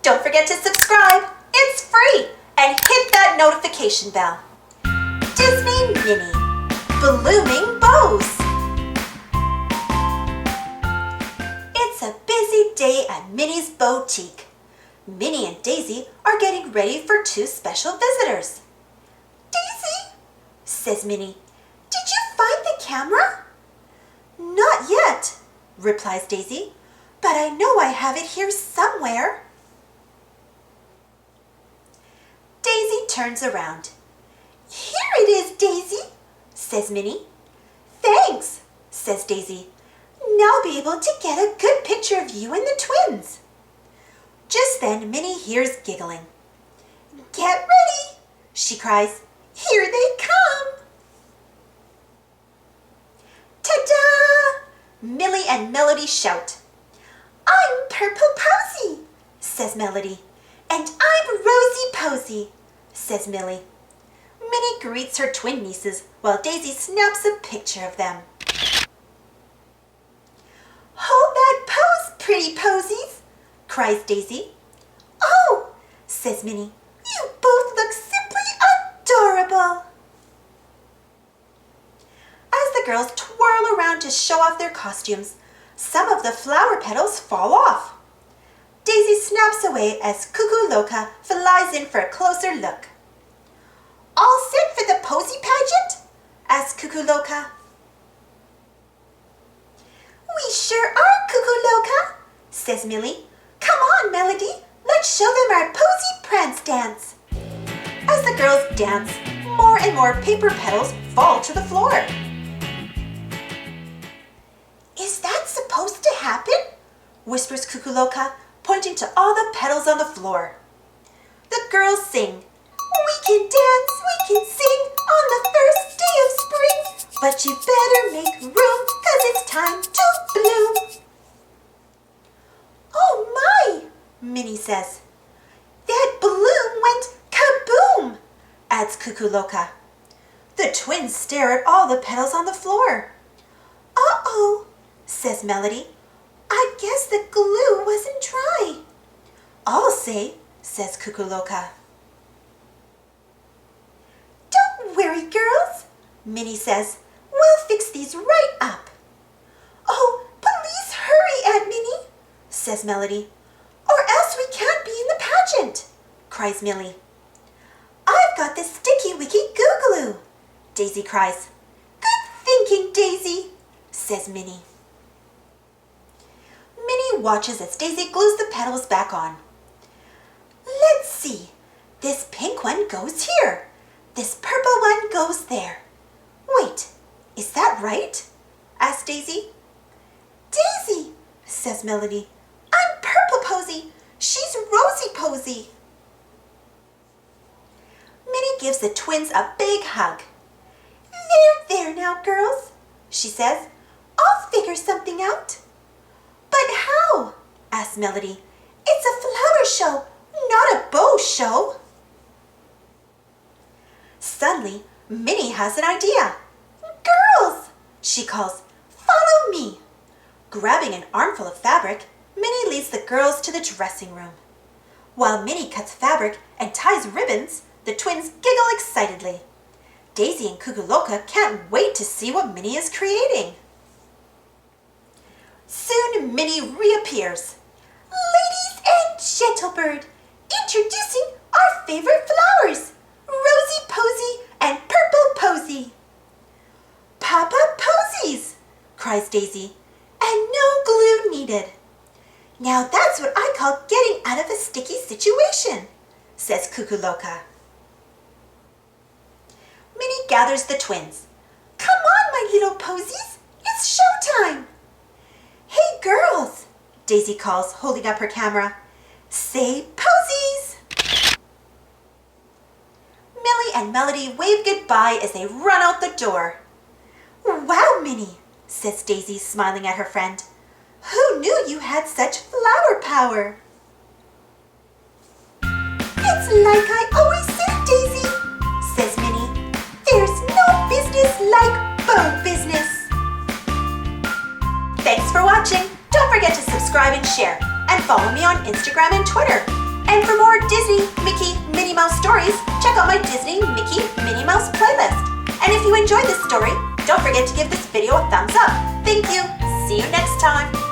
Don't forget to subscribe. It's free. And hit that notification bell. Disney Minnie, Blooming Bows. It's a busy day at Minnie's boutique. Minnie and Daisy are getting ready for two special visitors. Daisy, says Minnie, did you find the camera? Not yet, replies Daisy, but I know I have it here somewhere. Daisy turns around. Here it is, Daisy, says Minnie. Thanks, says Daisy. Now I'll be able to get a good picture of you and the twins. Just then, Minnie hears giggling. Get ready, she cries. Here they come. Ta-da! Millie and Melody shout. I'm Purple Posy, says Melody. And I'm Rosie Posy, says Millie. Minnie greets her twin nieces while Daisy snaps a picture of them. Hold that pose, pretty posies, cries Daisy. Oh, says Minnie, you both look simply adorable. As the girls twirl around to show off their costumes, some of the flower petals fall off. Daisy snaps away as Cuckoo flies in for a closer look. All set for the Posy Pageant? Asks Cuckoo. We sure are, Cuckoo, says Millie. Come on, Melody, let's show them our Posy Prance dance. As the girls dance, more and more paper petals fall to the floor. Is that supposed to happen? Whispers Cuckoo, pointing to all the petals on the floor. The girls sing, we can dance, we can sing on the first day of spring, but you better make room, 'cause it's time to bloom. Oh my, Minnie says. That bloom went kaboom, adds Cuckoo. The twins stare at all the petals on the floor. Uh-oh, says Melody. I guess the glue wasn't dry. I'll say, says Cuckoo. Don't worry, girls, Minnie says. We'll fix these right up. Oh, please hurry, Aunt Minnie, says Melody. Or else we can't be in the pageant, cries Millie. I've got the sticky wicky Gugu, Daisy cries. Good thinking, Daisy, says Minnie. Minnie watches as Daisy glues the petals back on. Let's see. This pink one goes here. This purple one goes there. Wait, is that right? Asks Daisy. Daisy, says Melody. I'm Purple Posy. She's Rosie Posy. Minnie gives the twins a big hug. There now, girls, she says. I'll figure something out. But how? Asks Melody. It's a flower show, not a bow show. Suddenly, Minnie has an idea. Girls, she calls, follow me. Grabbing an armful of fabric, Minnie leads the girls to the dressing room. While Minnie cuts fabric and ties ribbons, the twins giggle excitedly. Daisy and Cuckoo can't wait to see what Minnie is creating. Soon Minnie reappears. Ladies and gentlebird, introducing our favorite flowers, Rosie Posy and Purple Posy. Papa Posies, cries Daisy, and no glue needed. Now that's what I call getting out of a sticky situation, says Cuckoo. Minnie gathers the twins. Come on, my little posies, it's showtime. Hey girls, Daisy calls, holding up her camera. Say posies. Millie and Melody wave goodbye as they run out the door. Wow, Minnie, says Daisy, smiling at her friend. Who knew you had such flower power? It's like I always say, Daisy, says Minnie. There's no business like bow business. Thanks for watching. Don't forget to subscribe and share, and follow me on Instagram and Twitter. And for more Disney, Mickey, Minnie Mouse stories, check out my Disney, Mickey, Minnie Mouse playlist. And if you enjoyed this story, don't forget to give this video a thumbs up. Thank you. See you next time.